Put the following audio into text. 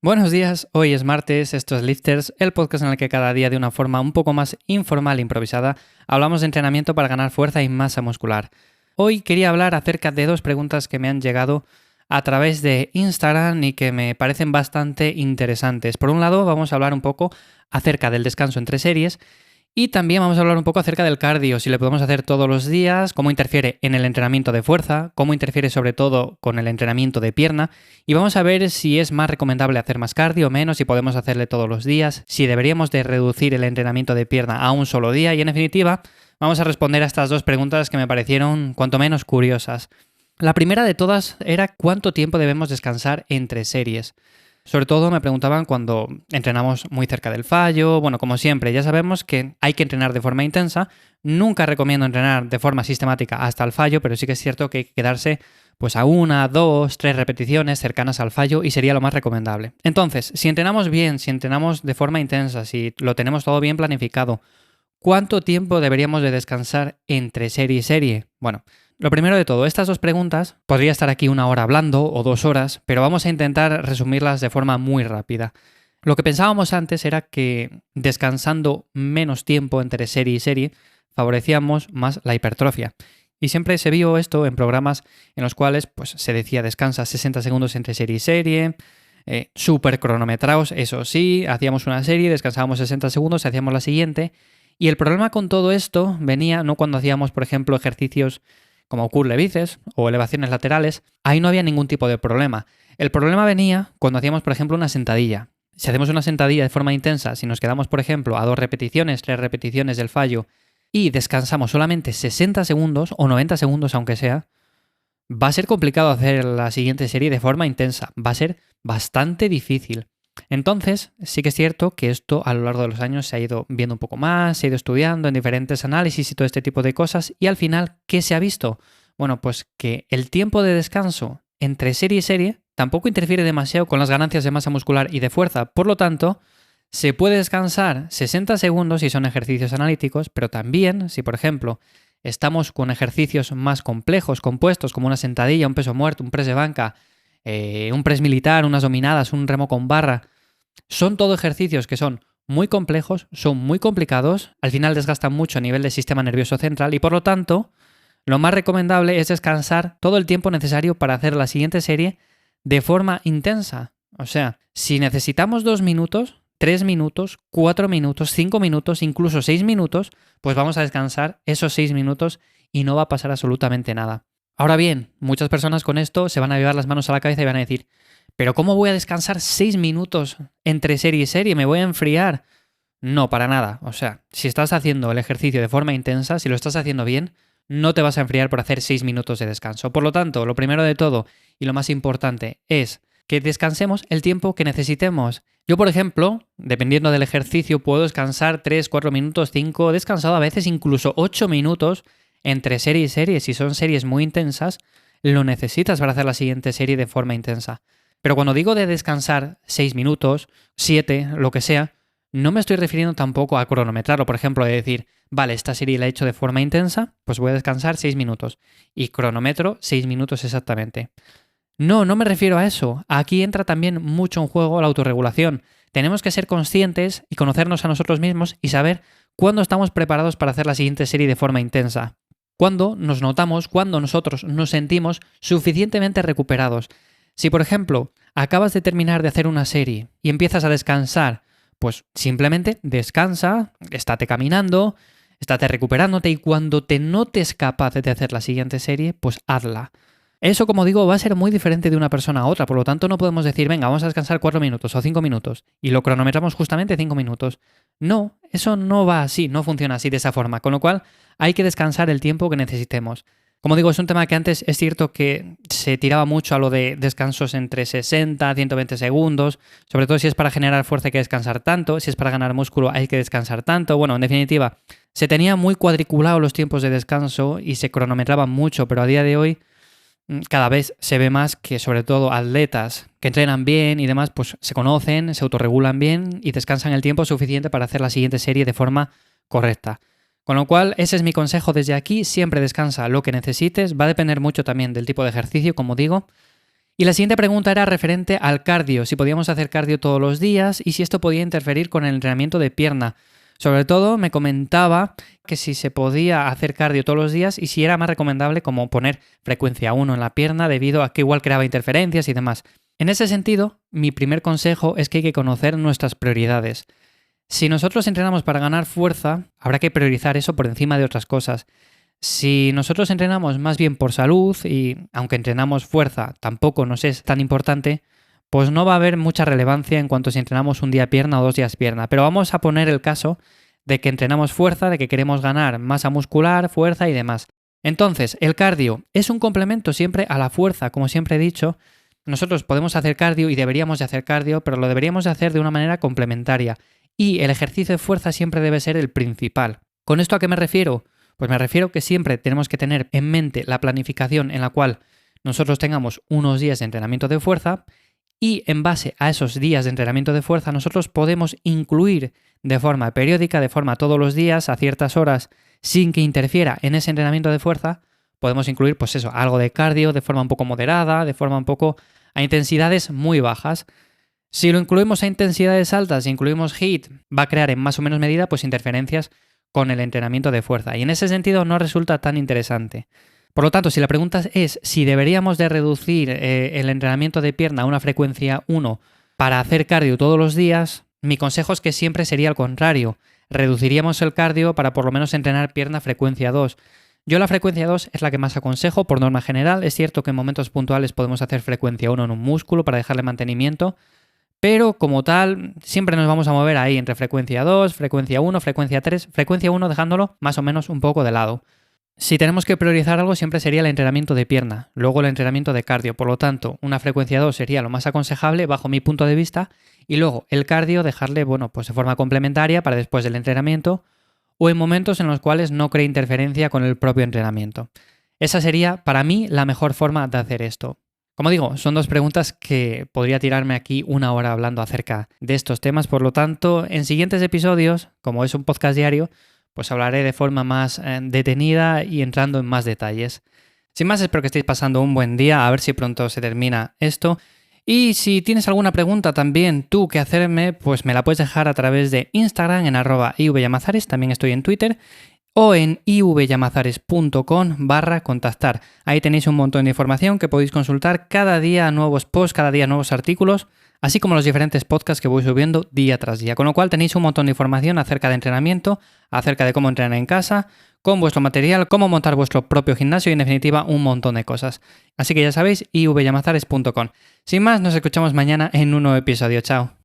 Buenos días, hoy es martes, esto es Lifters, el podcast en el que cada día de una forma un poco más informal e improvisada hablamos de entrenamiento para ganar fuerza y masa muscular. Hoy quería hablar acerca de dos preguntas que me han llegado a través de Instagram y que me parecen bastante interesantes. Por un lado, vamos a hablar un poco acerca del descanso entre series y también vamos a hablar un poco acerca del cardio, si lo podemos hacer todos los días, cómo interfiere en el entrenamiento de fuerza, cómo interfiere sobre todo con el entrenamiento de pierna, y vamos a ver si es más recomendable hacer más cardio o menos, si podemos hacerle todos los días, si deberíamos de reducir el entrenamiento de pierna a un solo día, y en definitiva vamos a responder a estas dos preguntas que me parecieron cuanto menos curiosas. La primera de todas era cuánto tiempo debemos descansar entre series. Sobre todo me preguntaban cuando entrenamos muy cerca del fallo. Bueno, como siempre, ya sabemos que hay que entrenar de forma intensa. Nunca recomiendo entrenar de forma sistemática hasta el fallo, pero sí que es cierto que hay que quedarse pues a 1, 2, 3 repeticiones cercanas al fallo y sería lo más recomendable. Entonces, si entrenamos bien, si entrenamos de forma intensa, si lo tenemos todo bien planificado, ¿cuánto tiempo deberíamos de descansar entre serie y serie? Bueno, lo primero de todo, estas dos preguntas, podría estar aquí 1 hora hablando o 2 horas, pero vamos a intentar resumirlas de forma muy rápida. Lo que pensábamos antes era que descansando menos tiempo entre serie y serie, favorecíamos más la hipertrofia. Y siempre se vio esto en programas en los cuales pues, se decía descansa 60 segundos entre serie y serie, súper cronometrados, eso sí, hacíamos una serie, descansábamos 60 segundos, hacíamos la siguiente. Y el problema con todo esto venía no cuando hacíamos, por ejemplo, ejercicios como curl de bíceps o elevaciones laterales, ahí no había ningún tipo de problema. El problema venía cuando hacíamos, por ejemplo, una sentadilla. Si hacemos una sentadilla de forma intensa, si nos quedamos, por ejemplo, a 2 repeticiones, 3 repeticiones del fallo y descansamos solamente 60 segundos o 90 segundos aunque sea, va a ser complicado hacer la siguiente serie de forma intensa. Va a ser bastante difícil. Entonces, sí que es cierto que esto a lo largo de los años se ha ido viendo un poco más, se ha ido estudiando en diferentes análisis y todo este tipo de cosas, y al final, ¿qué se ha visto? Bueno, pues que el tiempo de descanso entre serie y serie tampoco interfiere demasiado con las ganancias de masa muscular y de fuerza, por lo tanto, se puede descansar 60 segundos si son ejercicios analíticos, pero también si, por ejemplo, estamos con ejercicios más complejos, compuestos, como una sentadilla, un peso muerto, un press de banca, un press militar, unas dominadas, un remo con barra, son todo ejercicios que son muy complejos, son muy complicados, al final desgastan mucho a nivel del sistema nervioso central y por lo tanto lo más recomendable es descansar todo el tiempo necesario para hacer la siguiente serie de forma intensa. O sea, si necesitamos 2 minutos, 3 minutos, 4 minutos, 5 minutos, incluso 6 minutos, pues vamos a descansar esos 6 minutos y no va a pasar absolutamente nada. Ahora bien, muchas personas con esto se van a llevar las manos a la cabeza y van a decir, ¿pero cómo voy a descansar 6 minutos entre serie y serie? ¿Me voy a enfriar? No, para nada. O sea, si estás haciendo el ejercicio de forma intensa, si lo estás haciendo bien, no te vas a enfriar por hacer 6 minutos de descanso. Por lo tanto, lo primero de todo y lo más importante es que descansemos el tiempo que necesitemos. Yo, por ejemplo, dependiendo del ejercicio, puedo descansar 3, 4 minutos, 5, he descansado a veces incluso 8 minutos entre serie y serie. Si son series muy intensas, lo necesitas para hacer la siguiente serie de forma intensa. Pero cuando digo de descansar 6 minutos, 7, lo que sea, no me estoy refiriendo tampoco a cronometrarlo. Por ejemplo, de decir, vale, esta serie la he hecho de forma intensa, pues voy a descansar 6 minutos. Y cronometro 6 minutos exactamente. No, no me refiero a eso. Aquí entra también mucho en juego la autorregulación. Tenemos que ser conscientes y conocernos a nosotros mismos y saber cuándo estamos preparados para hacer la siguiente serie de forma intensa. Cuándo nos notamos, cuándo nosotros nos sentimos suficientemente recuperados. Si, por ejemplo, acabas de terminar de hacer una serie y empiezas a descansar, pues simplemente descansa, estate caminando, estate recuperándote y cuando te notes capaz de hacer la siguiente serie, pues hazla. Eso, como digo, va a ser muy diferente de una persona a otra, por lo tanto no podemos decir, venga, vamos a descansar 4 minutos o 5 minutos y lo cronometramos justamente 5 minutos. No, eso no va así, no funciona así de esa forma, con lo cual hay que descansar el tiempo que necesitemos. Como digo, es un tema que antes es cierto que se tiraba mucho a lo de descansos entre 60 a 120 segundos, sobre todo si es para generar fuerza hay que descansar tanto, si es para ganar músculo hay que descansar tanto. Bueno, en definitiva, se tenía muy cuadriculado los tiempos de descanso y se cronometraban mucho, pero a día de hoy cada vez se ve más que sobre todo atletas que entrenan bien y demás, pues se conocen, se autorregulan bien y descansan el tiempo suficiente para hacer la siguiente serie de forma correcta. Con lo cual, ese es mi consejo desde aquí, siempre descansa lo que necesites, va a depender mucho también del tipo de ejercicio, como digo. Y la siguiente pregunta era referente al cardio, si podíamos hacer cardio todos los días y si esto podía interferir con el entrenamiento de pierna. Sobre todo me comentaba que si se podía hacer cardio todos los días y si era más recomendable como poner frecuencia 1 en la pierna debido a que igual creaba interferencias y demás. En ese sentido, mi primer consejo es que hay que conocer nuestras prioridades. Si nosotros entrenamos para ganar fuerza, habrá que priorizar eso por encima de otras cosas. Si nosotros entrenamos más bien por salud y aunque entrenamos fuerza tampoco nos es tan importante, pues no va a haber mucha relevancia en cuanto si entrenamos un día pierna o 2 días pierna. Pero vamos a poner el caso de que entrenamos fuerza, de que queremos ganar masa muscular, fuerza y demás. Entonces, el cardio es un complemento siempre a la fuerza, como siempre he dicho. Nosotros podemos hacer cardio y deberíamos de hacer cardio, pero lo deberíamos de hacer de una manera complementaria. Y el ejercicio de fuerza siempre debe ser el principal. ¿Con esto a qué me refiero? Pues me refiero que siempre tenemos que tener en mente la planificación en la cual nosotros tengamos unos días de entrenamiento de fuerza y en base a esos días de entrenamiento de fuerza nosotros podemos incluir de forma periódica, de forma todos los días, a ciertas horas, sin que interfiera en ese entrenamiento de fuerza, podemos incluir pues eso, algo de cardio de forma un poco moderada, de forma un poco a intensidades muy bajas. Si lo incluimos a intensidades altas, si incluimos HIIT, va a crear en más o menos medida pues interferencias con el entrenamiento de fuerza y en ese sentido no resulta tan interesante. Por lo tanto, si la pregunta es si deberíamos de reducir el entrenamiento de pierna a una frecuencia 1 para hacer cardio todos los días, mi consejo es que siempre sería al contrario. Reduciríamos el cardio para por lo menos entrenar pierna frecuencia 2. Yo la frecuencia 2 es la que más aconsejo por norma general. Es cierto que en momentos puntuales podemos hacer frecuencia 1 en un músculo para dejarle mantenimiento, pero como tal, siempre nos vamos a mover ahí entre frecuencia 2, frecuencia 1, frecuencia 3, frecuencia 1 dejándolo más o menos un poco de lado. Si tenemos que priorizar algo siempre sería el entrenamiento de pierna, luego el entrenamiento de cardio, por lo tanto una frecuencia 2 sería lo más aconsejable bajo mi punto de vista y luego el cardio dejarle, pues de forma complementaria para después del entrenamiento o en momentos en los cuales no cree interferencia con el propio entrenamiento. Esa sería para mí la mejor forma de hacer esto. Como digo, son dos preguntas que podría tirarme aquí una hora hablando acerca de estos temas, por lo tanto, en siguientes episodios, como es un podcast diario, pues hablaré de forma más detenida y entrando en más detalles. Sin más, espero que estéis pasando un buen día, a ver si pronto se termina esto. Y si tienes alguna pregunta también tú que hacerme, pues me la puedes dejar a través de Instagram en @ivyamazares, también estoy en Twitter, o en ivyamazares.com/contactar. Ahí tenéis un montón de información que podéis consultar cada día, nuevos posts, cada día nuevos artículos, así como los diferentes podcasts que voy subiendo día tras día. Con lo cual tenéis un montón de información acerca de entrenamiento, acerca de cómo entrenar en casa, con vuestro material, cómo montar vuestro propio gimnasio y en definitiva un montón de cosas. Así que ya sabéis, ivyamazares.com. Sin más, nos escuchamos mañana en un nuevo episodio. Chao.